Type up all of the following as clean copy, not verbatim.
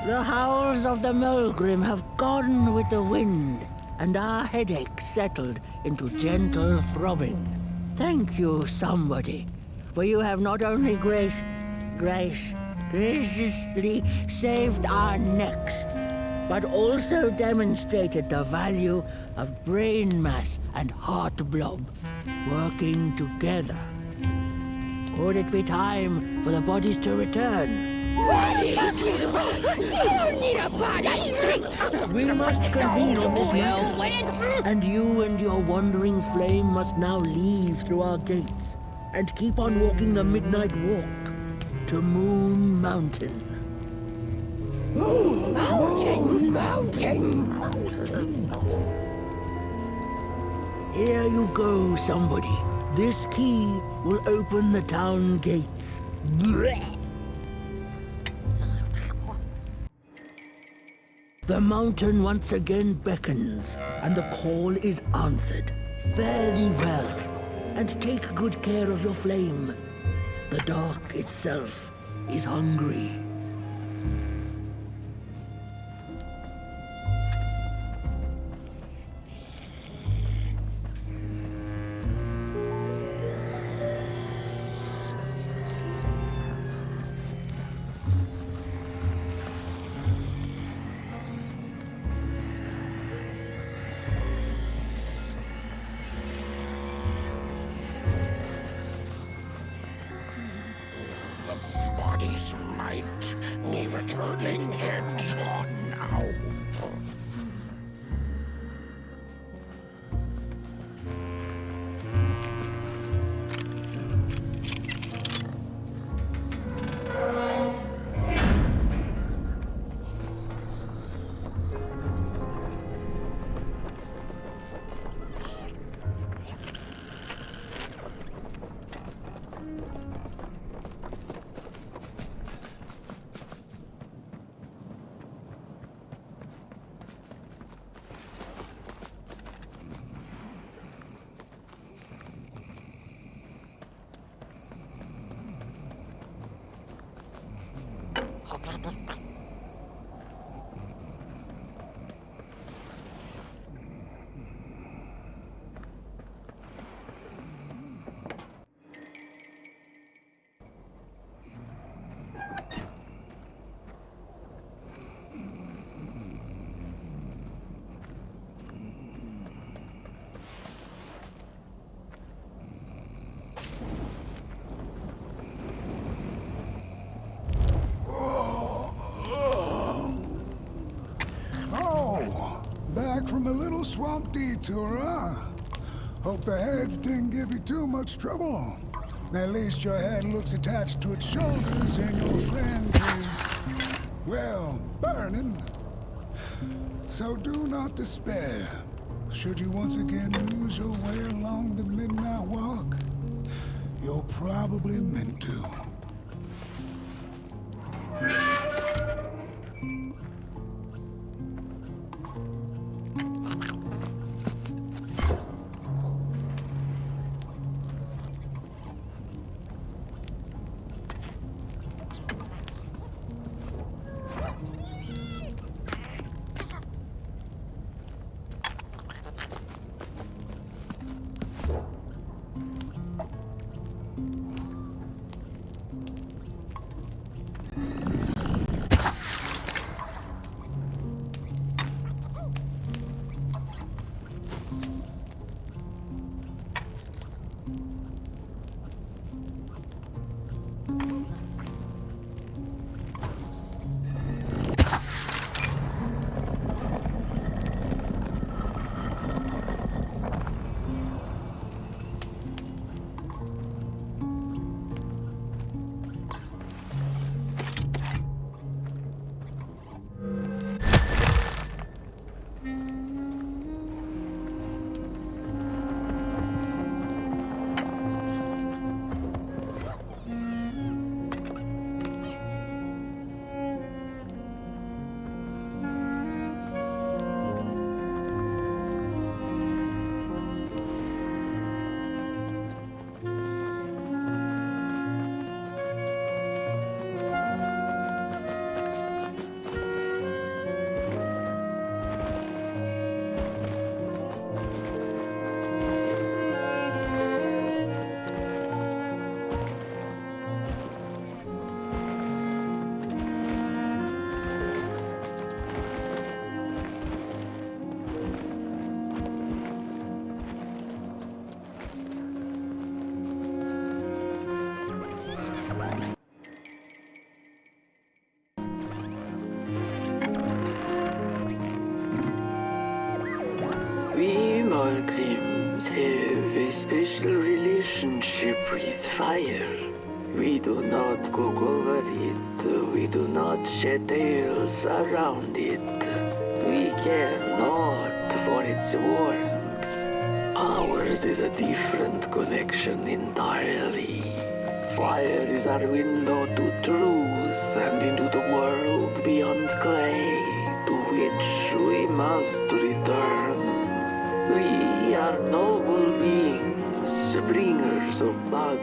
The howls of the Mulgrim have gone with the wind, and our headaches settled into gentle throbbing. Thank you, somebody, for you have not only graciously saved our necks, but also demonstrated the value of brain mass and heart blob working together. Could it be time for the bodies to return? You don't need a body. We must convene on this matter, and you and your wandering flame must now leave through our gates and keep on walking the midnight walk to Moon Mountain. Moon Mountain. Here you go, somebody. This key will open the town gates. The mountain once again beckons, and the call is answered. Fare thee well, and take good care of your flame. The dark itself is hungry. Bodies might be returning it now. Back from a little swamp detour, huh? Hope the heads didn't give you too much trouble. At least your head looks attached to its shoulders and your friend is, well, burning. So do not despair. Should you once again lose your way along the midnight walk, you're probably meant to. Pilgrims have a special relationship with fire. We do not cook over it. We do not shed tales around it. We care not for its warmth. Ours is a different connection entirely. Fire is our window to truth and into the world beyond clay, to which we must return. We are noble beings, bringers of bugs.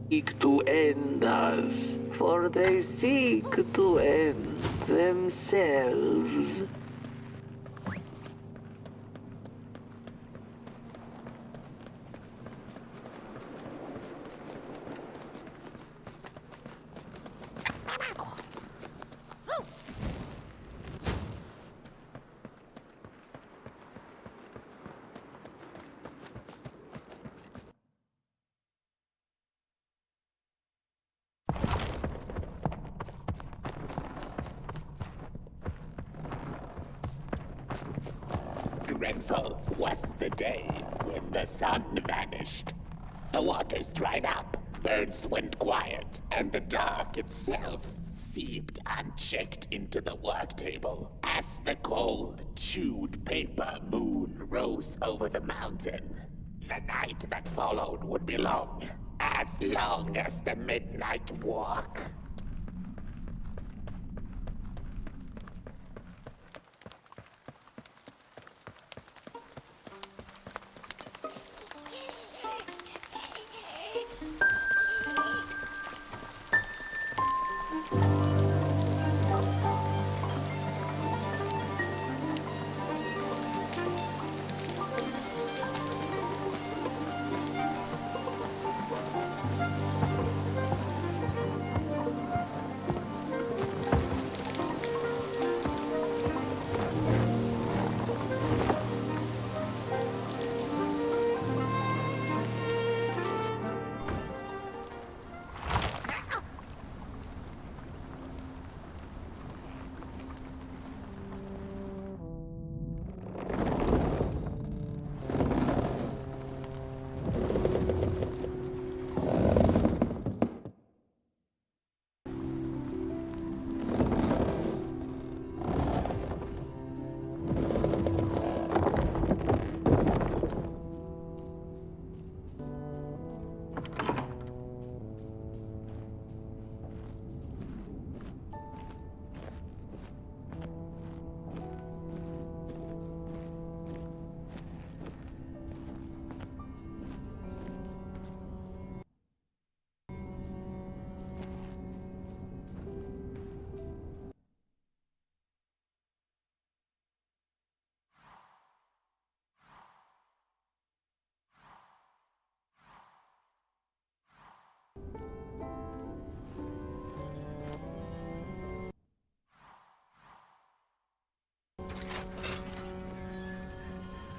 Seek to end us, for they seek to end themselves. Dreadful was the day when the sun vanished. The waters dried up, birds went quiet, and the dark itself seeped unchecked into the work table as the cold, chewed paper moon rose over the mountain. The night that followed would be long as the midnight walk.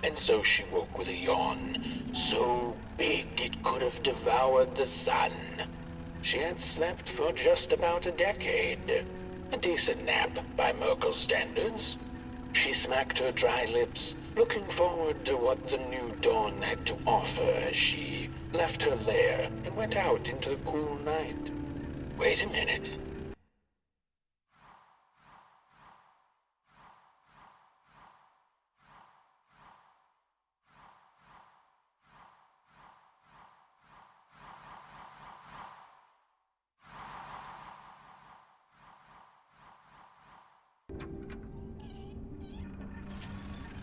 And so she woke with a yawn, so big it could have devoured the sun. She had slept for just about a decade. A decent nap by Merkel's standards. She smacked her dry lips, looking forward to what the new dawn had to offer as she left her lair and went out into the cool night. Wait a minute.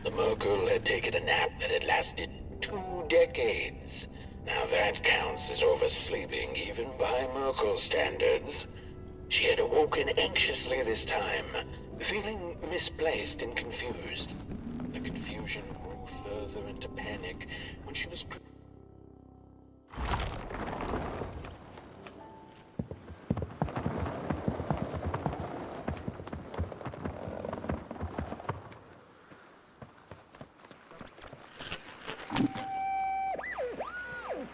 The Merkel had taken a nap that had lasted 2 decades. Now that counts as oversleeping even by Merkel's standards. She had awoken anxiously this time, feeling misplaced and confused. The confusion grew further into panic when she was...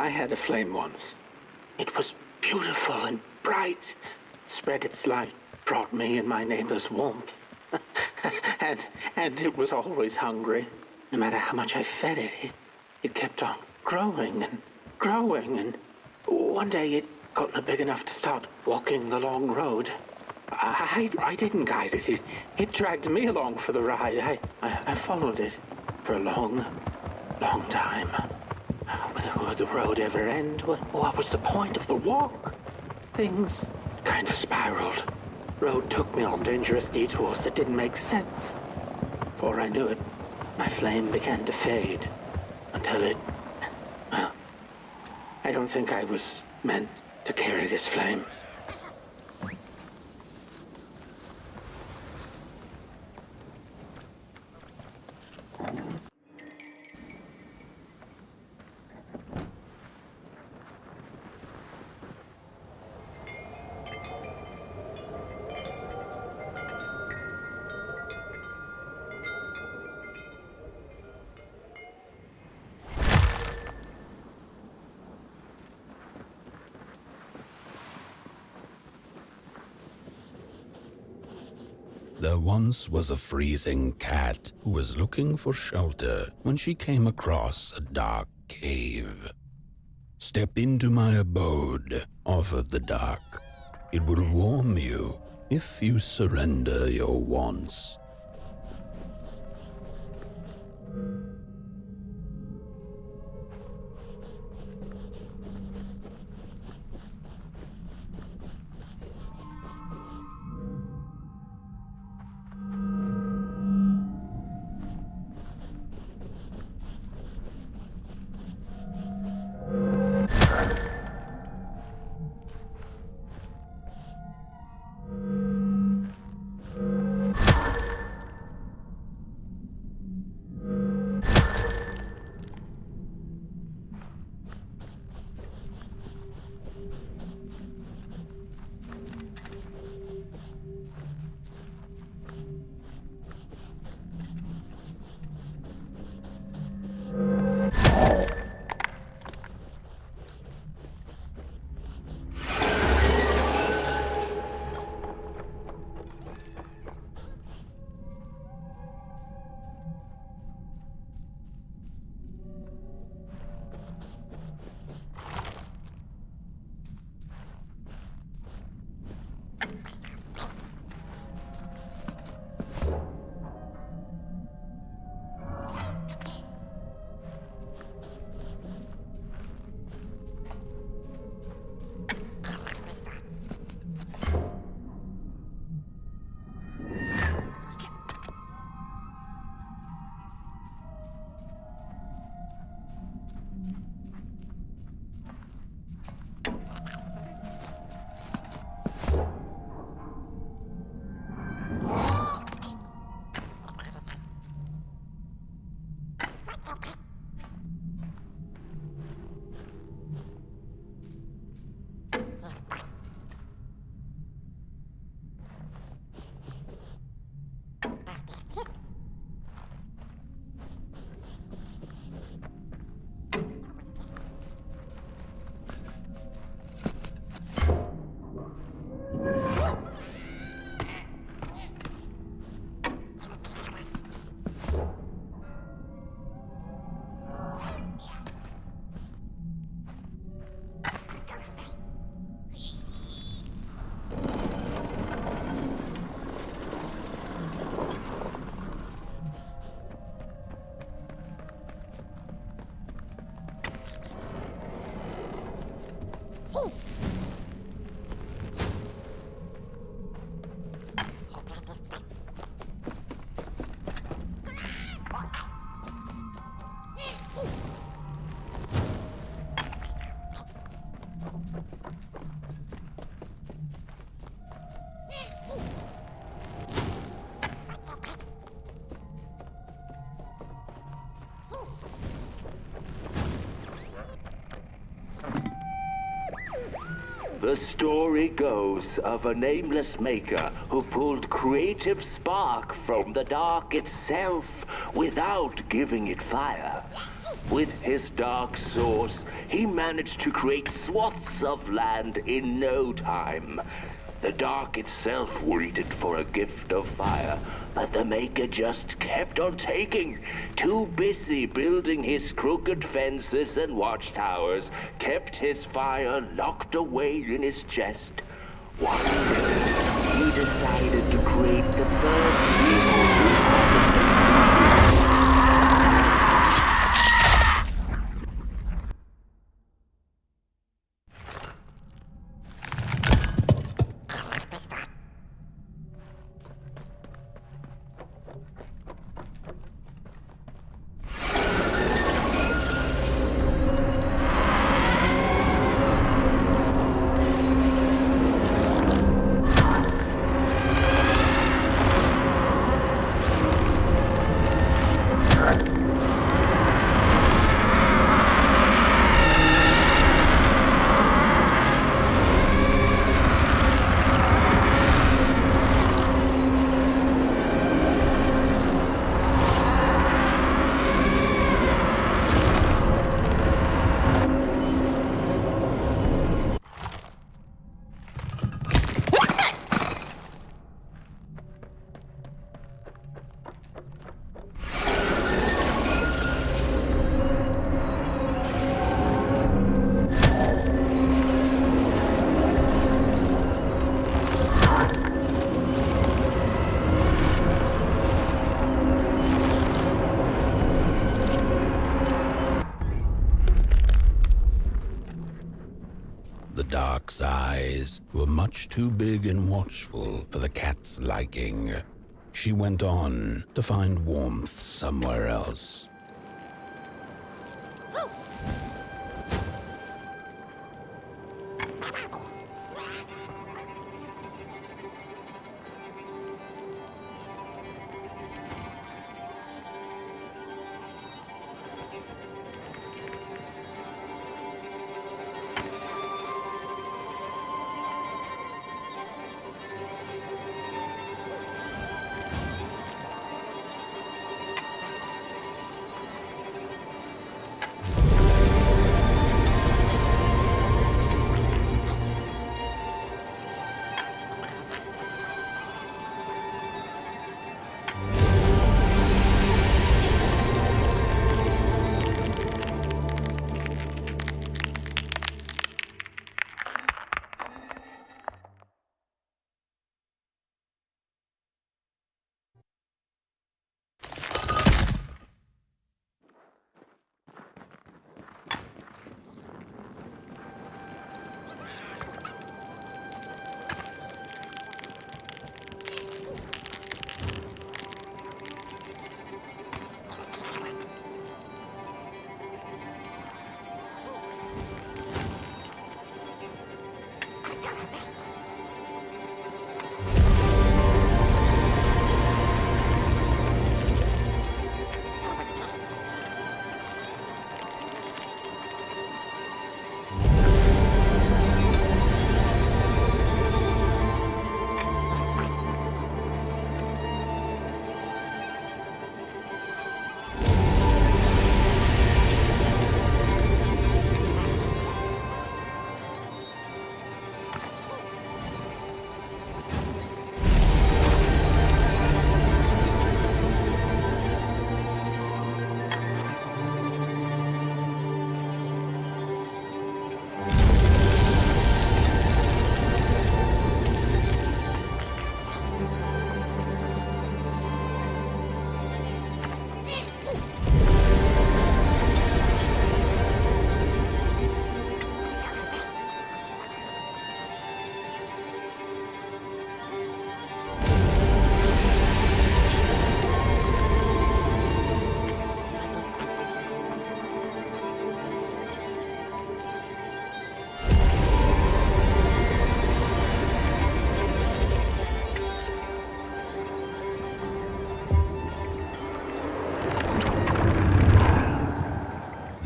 I had a flame once. It was beautiful and bright. It spread its light, brought me and my neighbors warmth. and it was always hungry. No matter how much I fed it, it kept on growing and growing. And one day it got big enough to start walking the long road. I didn't guide it. It dragged me along for the ride. I followed it for a long time. Would the road ever end? What was the point of the walk? Things kind of spiraled. Road took me on dangerous detours that didn't make sense. Before I knew it, my flame began to fade. Until it... Well, I don't think I was meant to carry this flame. There once was a freezing cat who was looking for shelter when she came across a dark cave. "Step into my abode," offered the dark. "It will warm you if you surrender your wants." The story goes of a nameless maker who pulled creative spark from the dark itself without giving it fire. With his dark source, he managed to create swaths of land in no time. The dark itself waited for a gift of fire, but the Maker just kept on taking. Too busy building his crooked fences and watchtowers, kept his fire locked away in his chest. One day, he decided to create the first The dark's eyes were much too big and watchful for the cat's liking. She went on to find warmth somewhere else.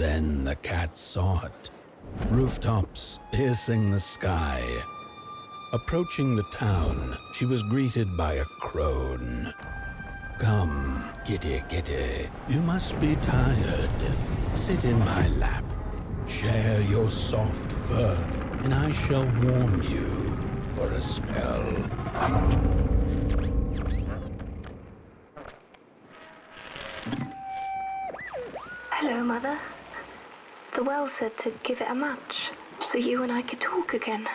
Then the cat saw it. Rooftops piercing the sky. Approaching the town, she was greeted by a crone. "Come, kitty, kitty, you must be tired. Sit in my lap. Share your soft fur, and I shall warm you for a spell. Hello, Mother. The well said to give it a match, so you and I could talk again.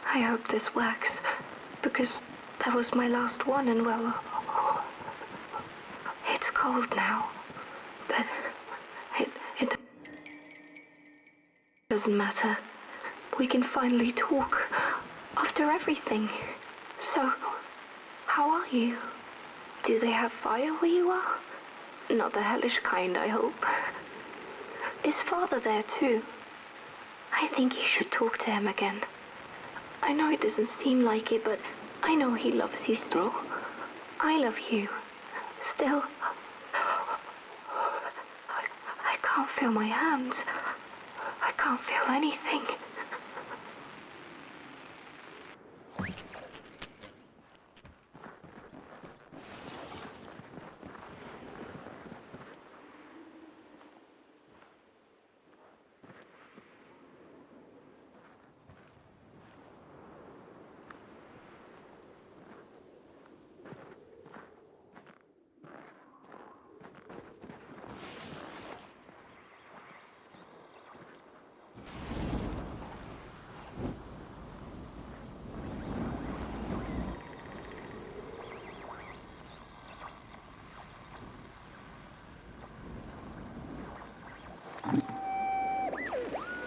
I hope this works, because that was my last one, and well, it's cold now, but it doesn't matter. We can finally talk after everything. So, how are you? Do they have fire where you are? Not the hellish kind, I hope. Is Father there too? I think you should talk to him again. I know it doesn't seem like it, but I know he loves you still. I love you. Still. I can't feel my hands. I can't feel anything.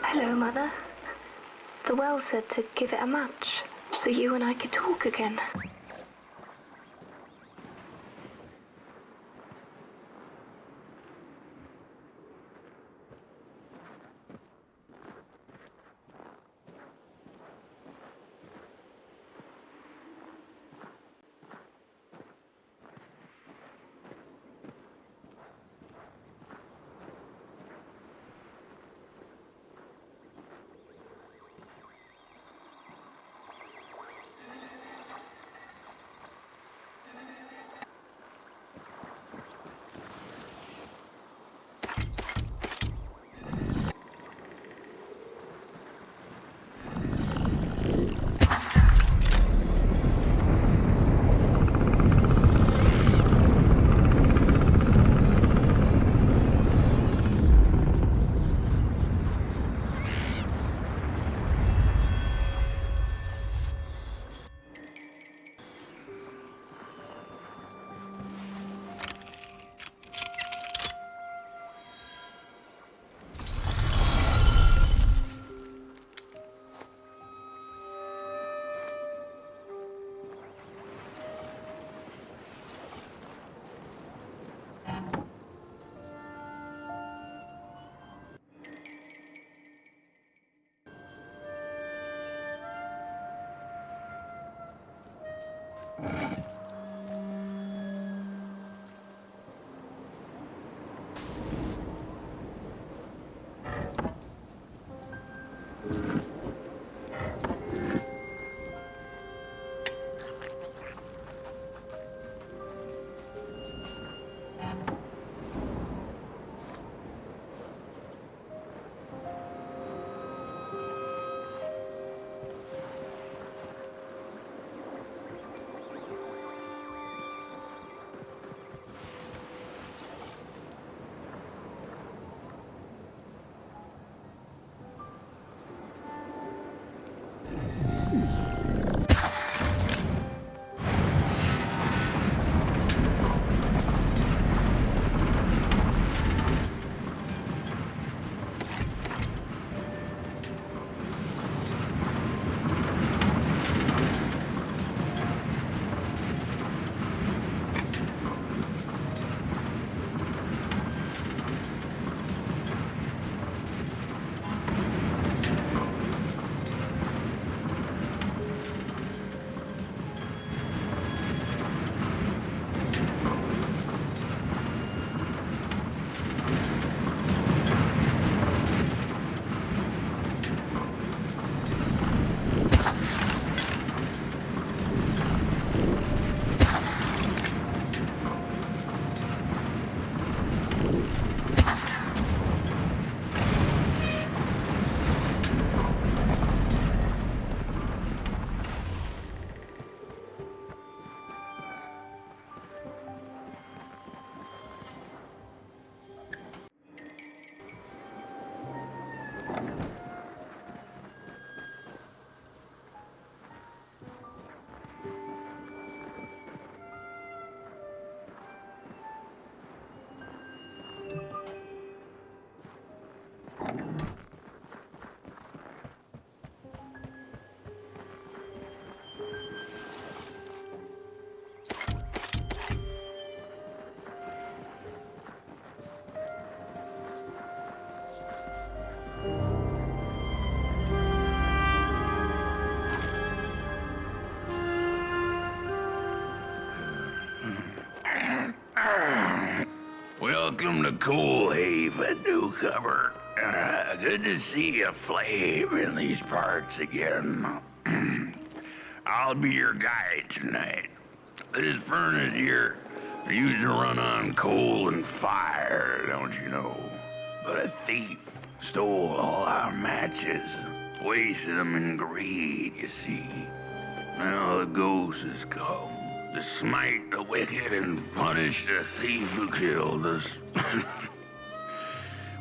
Hello, Mother. The well said to give it a match, so you and I could talk again. Welcome to Cool Haven, newcomer. Good to see a flame in these parts again. I'll be your guide tonight. This furnace here used to run on coal and fire, don't you know? But a thief stole all our matches and wasted them in greed, you see. Now the ghost has come to smite the wicked and punish the thief who killed us.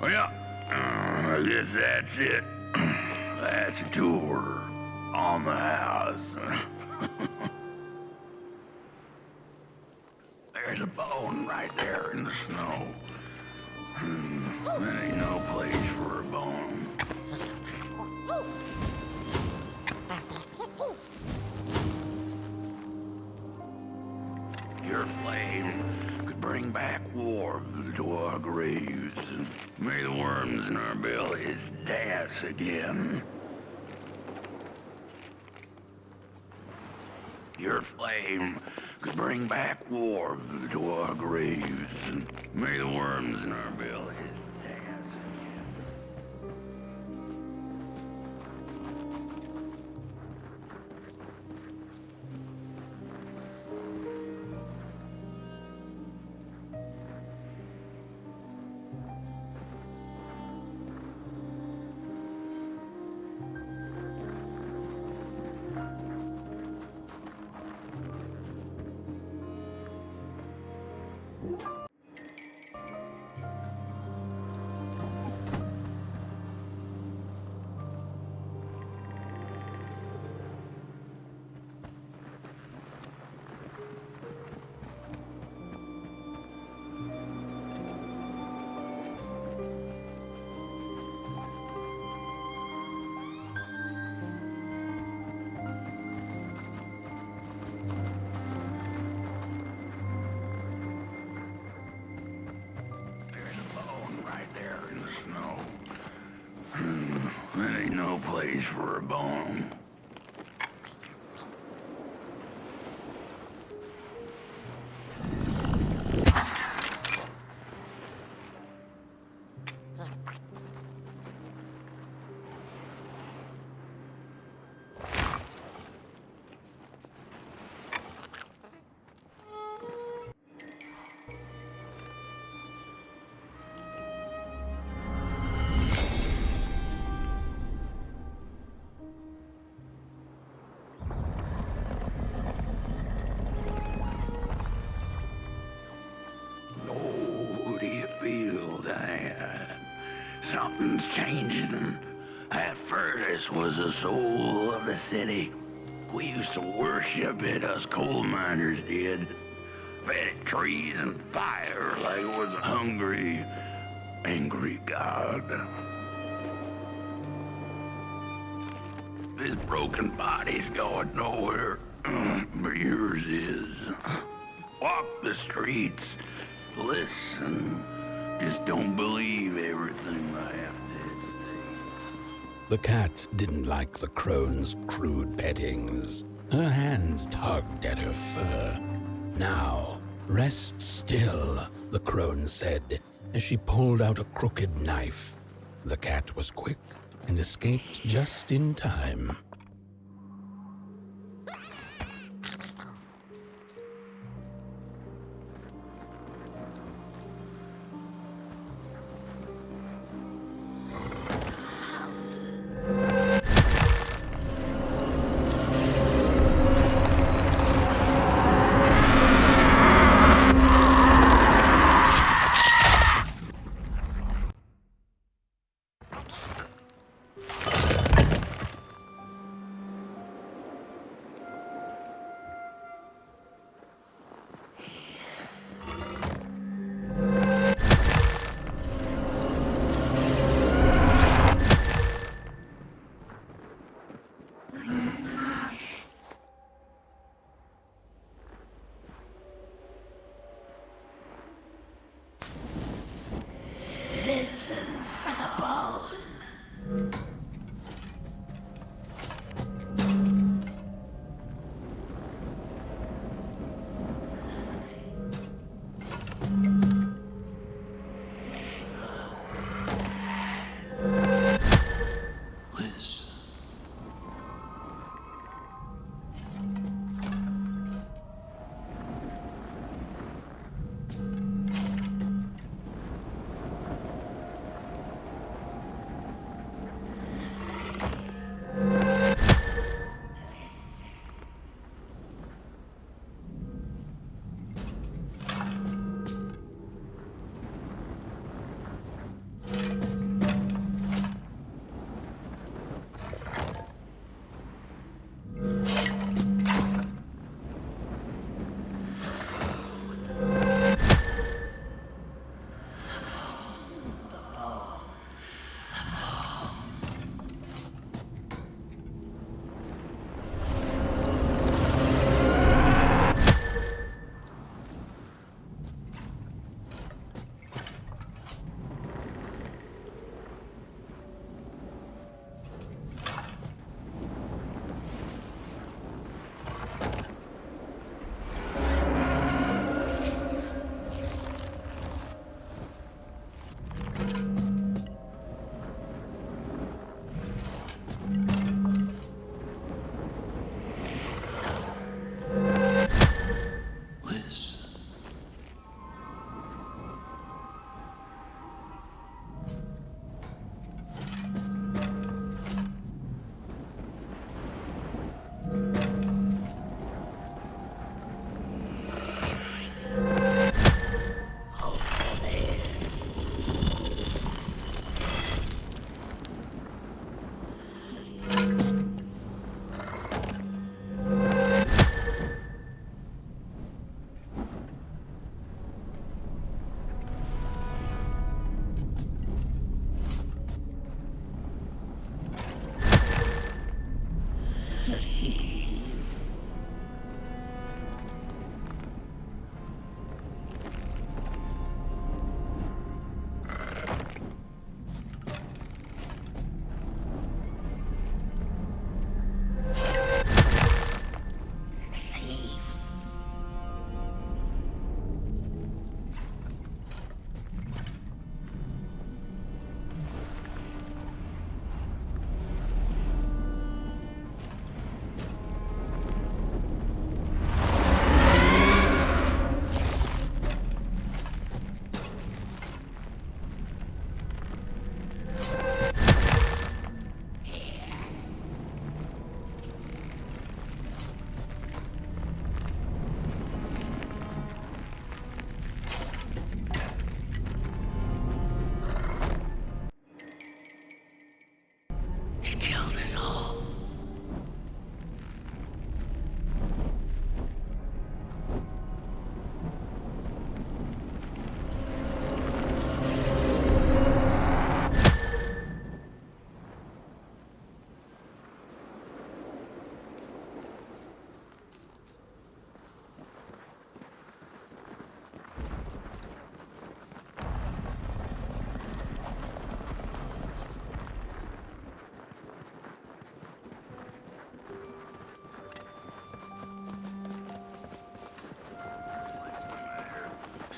Well, I guess that's it. That's a tour on the house. There's a bone right there in the snow. There ain't no place for a bone. Your flame could bring back warmth to our graves. May the worms in our bellies dance again. Your flame could bring back warmth to our graves. May the worms in our bellies dance again. There ain't no place for a bone. Something's changing. At first, this was the soul of the city. We used to worship it, us coal miners did. Fed it trees and fire like it was a hungry, angry god. This broken body's going nowhere, but yours is. Walk the streets, listen. Just don't believe everything I have to say. The cat didn't like the crone's crude pettings. Her hands tugged at her fur. Now, rest still, the crone said, as she pulled out a crooked knife. The cat was quick and escaped just in time.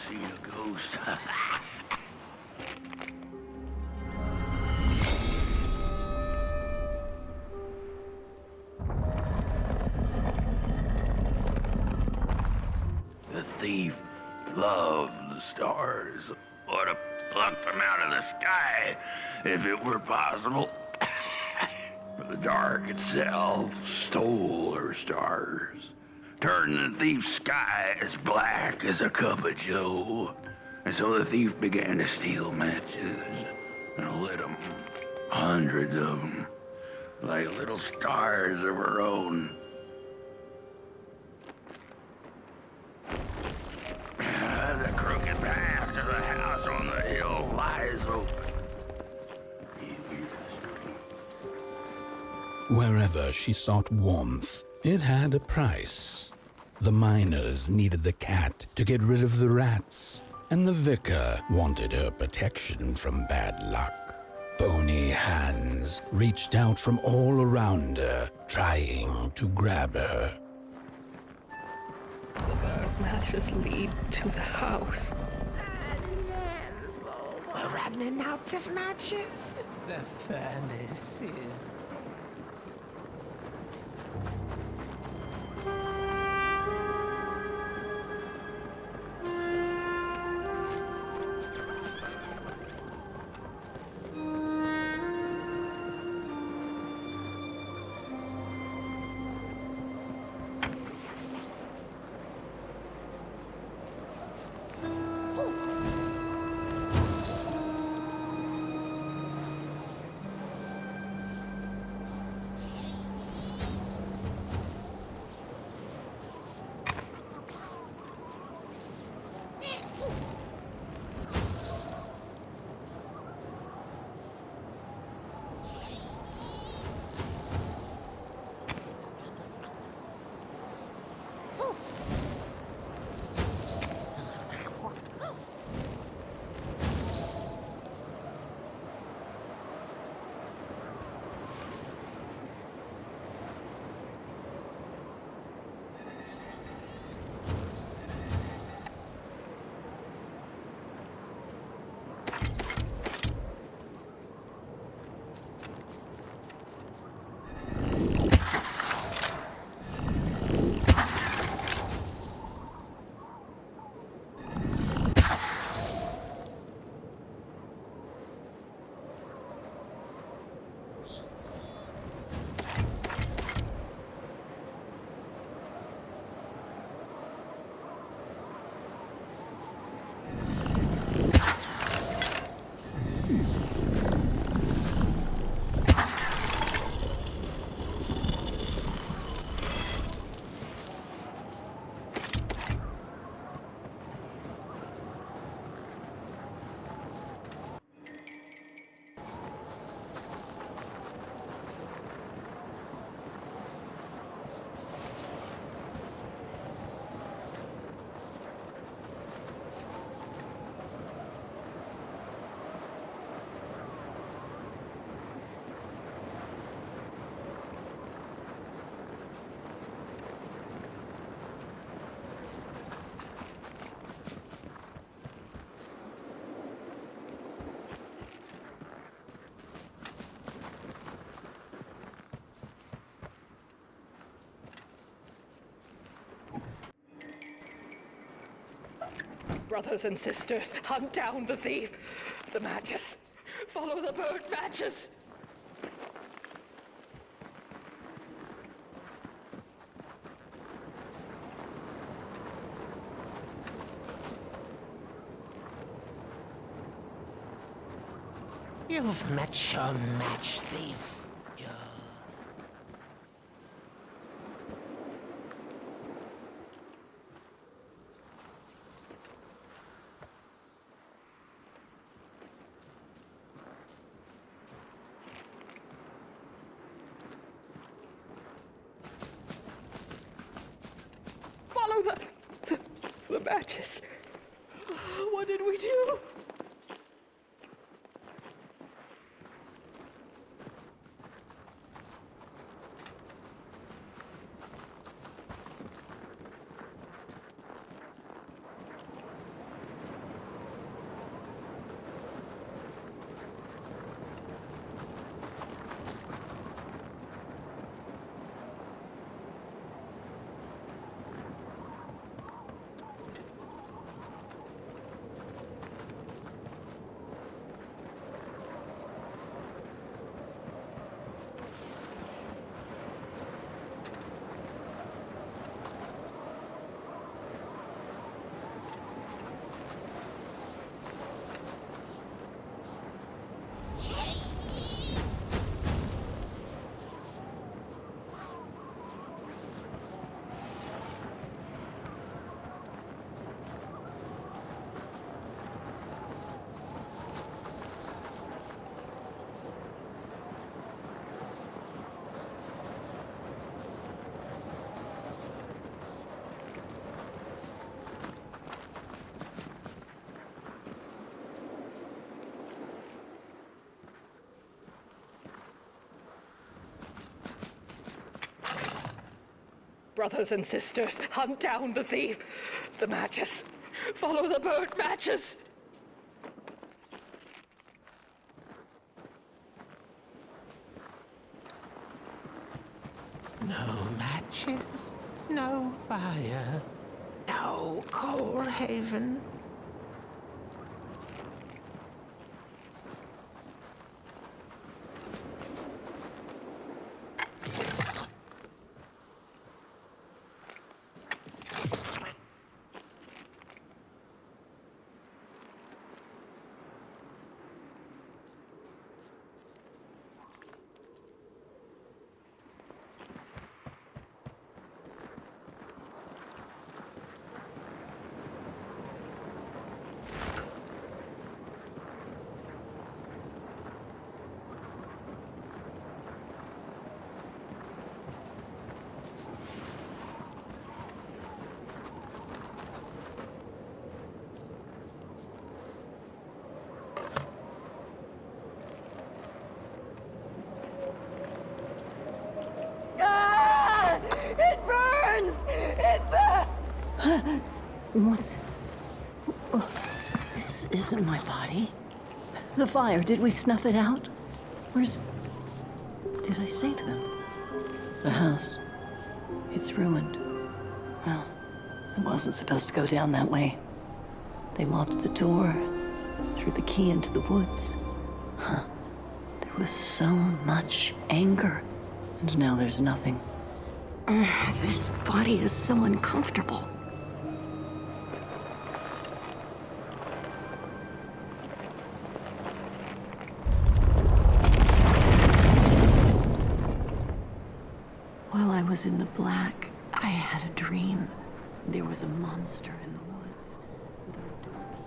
seen a ghost. The thief loved the stars. Would have plucked them out of the sky if it were possible. But the dark itself stole her stars, turned the thief's sky as black as a cup of joe. And so the thief began to steal matches and lit them, hundreds of them, like little stars of her own. The crooked path to the house on the hill lies open. Wherever she sought warmth, it had a price. The miners needed the cat to get rid of the rats, and the vicar wanted her protection from bad luck. Bony hands reached out from all around her, trying to grab her. The bird matches lead to the house. We're running out of matches. The furnace is... Brothers and sisters, hunt down the thief. The matches. Follow the bird matches. You've met your match thief. Follow the matches. What did we do? Brothers and sisters, hunt down the thief. The matches. Follow the burnt matches. No matches, no fire, no coal haven. It burns! It burns! What's... Oh, this isn't my body. The fire, did we snuff it out? Where's... Did I save them? The house. It's ruined. Well, it wasn't supposed to go down that way. They locked the door, threw the key into the woods. Huh. There was so much anger, and now there's nothing. This body is so uncomfortable. While I was in the black, I had a dream. There was a monster in the woods with a door key.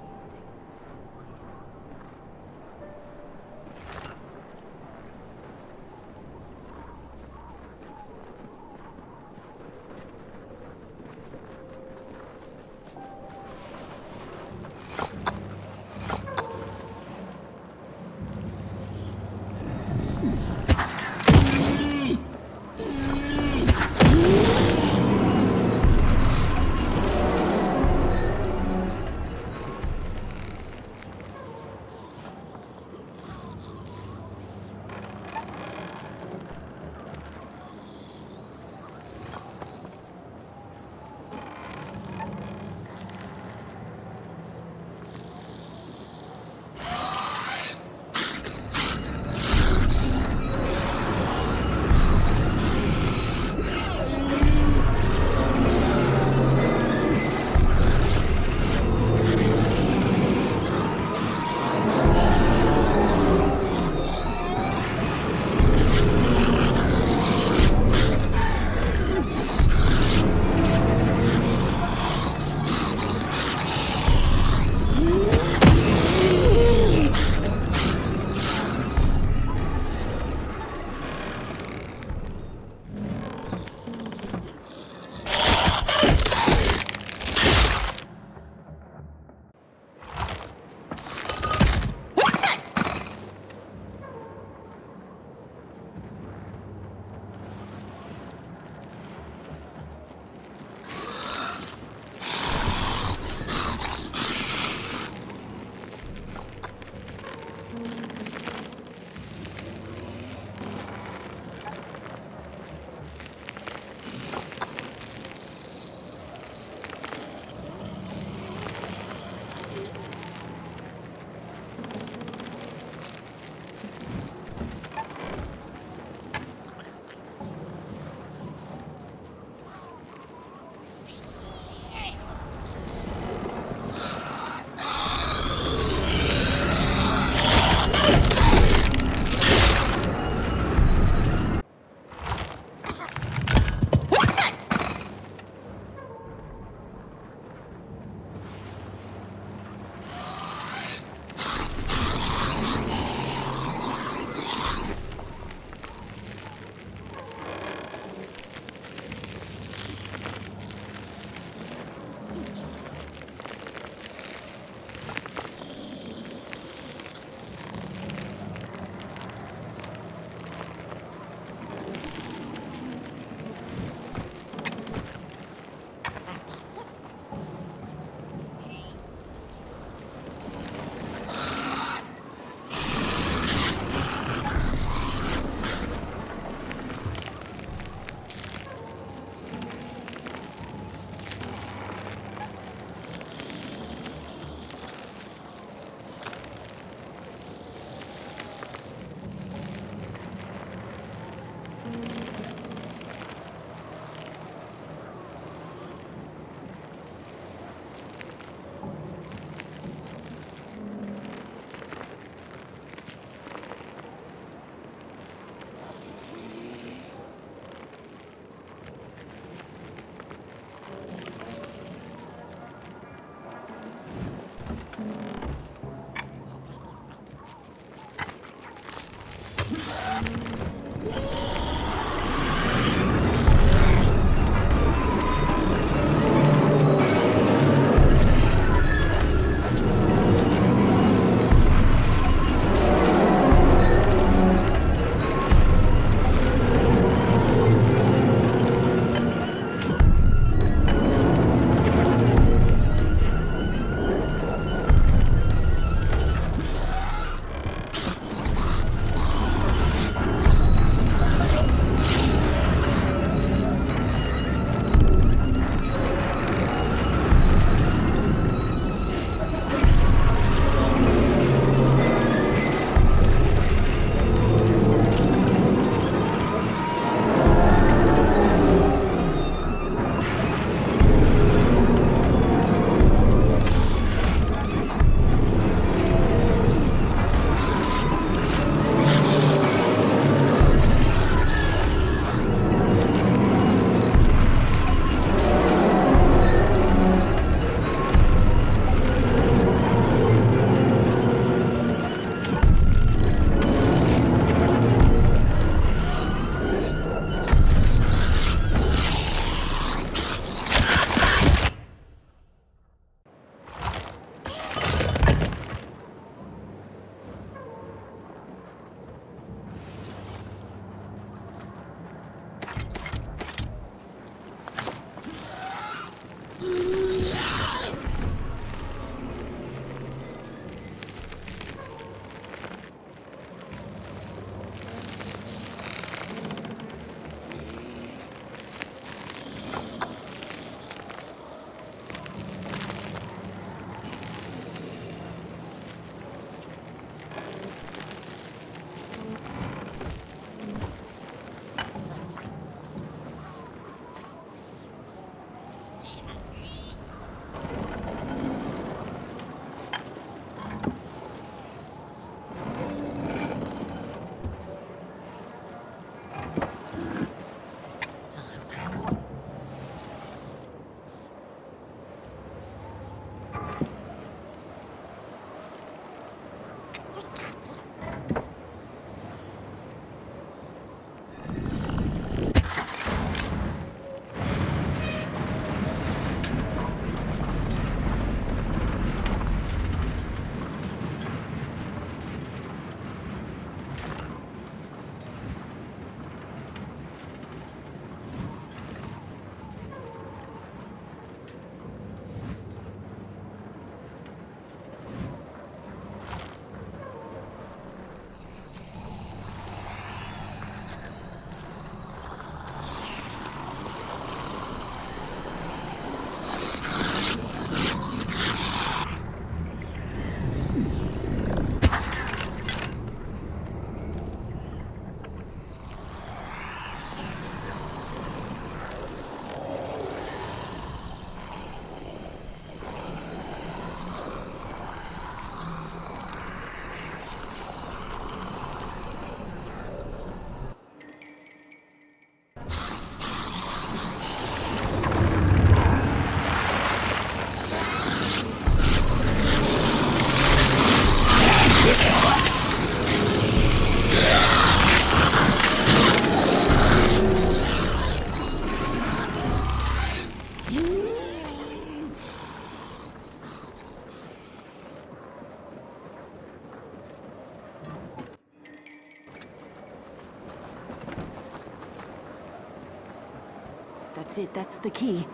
That's it. That's the key.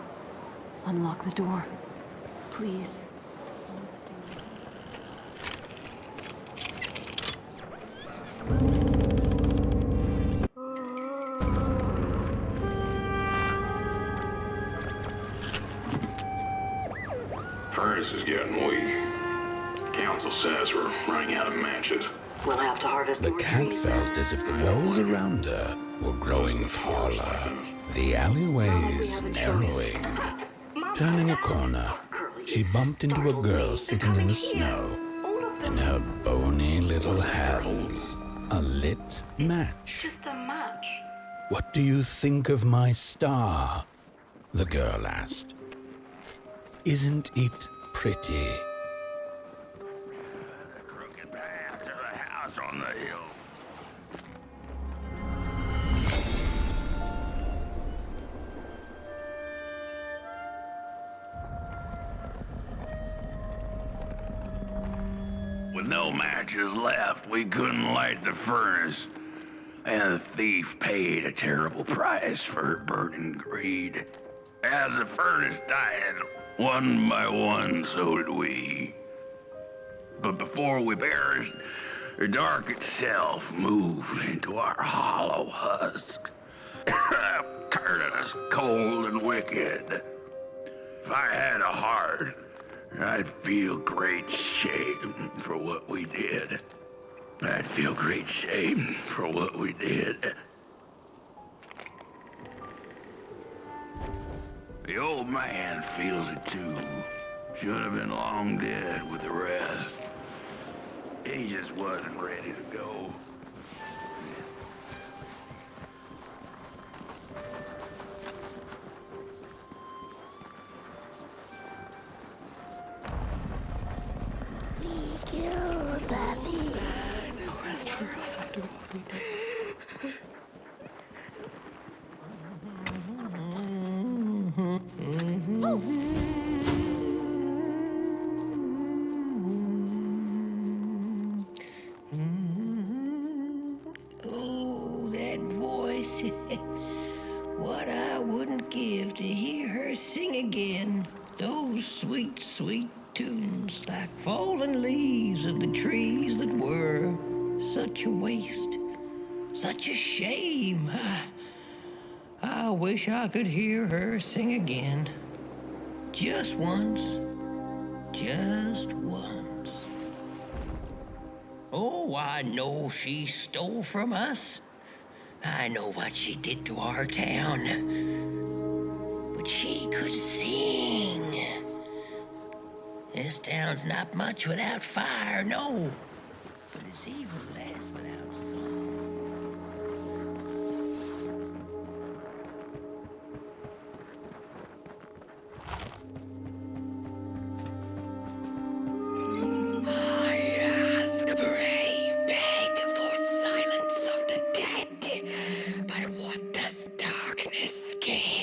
Unlock the door. Please. Furnace is getting weak. Council says we're running out of matches. We'll have to harvest The cat felt as if the walls around her were growing taller, the alleyways narrowing. Turning a corner, she bumped into a girl sitting in the snow. In her bony little hands, a lit match. Just a match. "What do you think of my star?" the girl asked. "Isn't it pretty?" The crooked path to the house on the hill. With no matches left, we couldn't light the furnace. And the thief paid a terrible price for her burning greed. As the furnace died, one by one, so did we. But before we perished, the dark itself moved into our hollow husk, turning us cold and wicked. If I had a heart, I'd feel great shame for what we did. I'd feel great shame for what we did. The old man feels it too. Should have been long dead with the rest. He just wasn't ready to go. Oh, that voice. What I wouldn't give to hear her sing again. Those sweet, sweet tunes like fallen leaves of the trees that were. Such a waste. Such a shame. I wish I could hear her sing again. Just once. Just once. Oh, I know she stole from us. I know what she did to our town. But she could sing. This town's not much without fire, no. But it's even less without song. But what does darkness gain?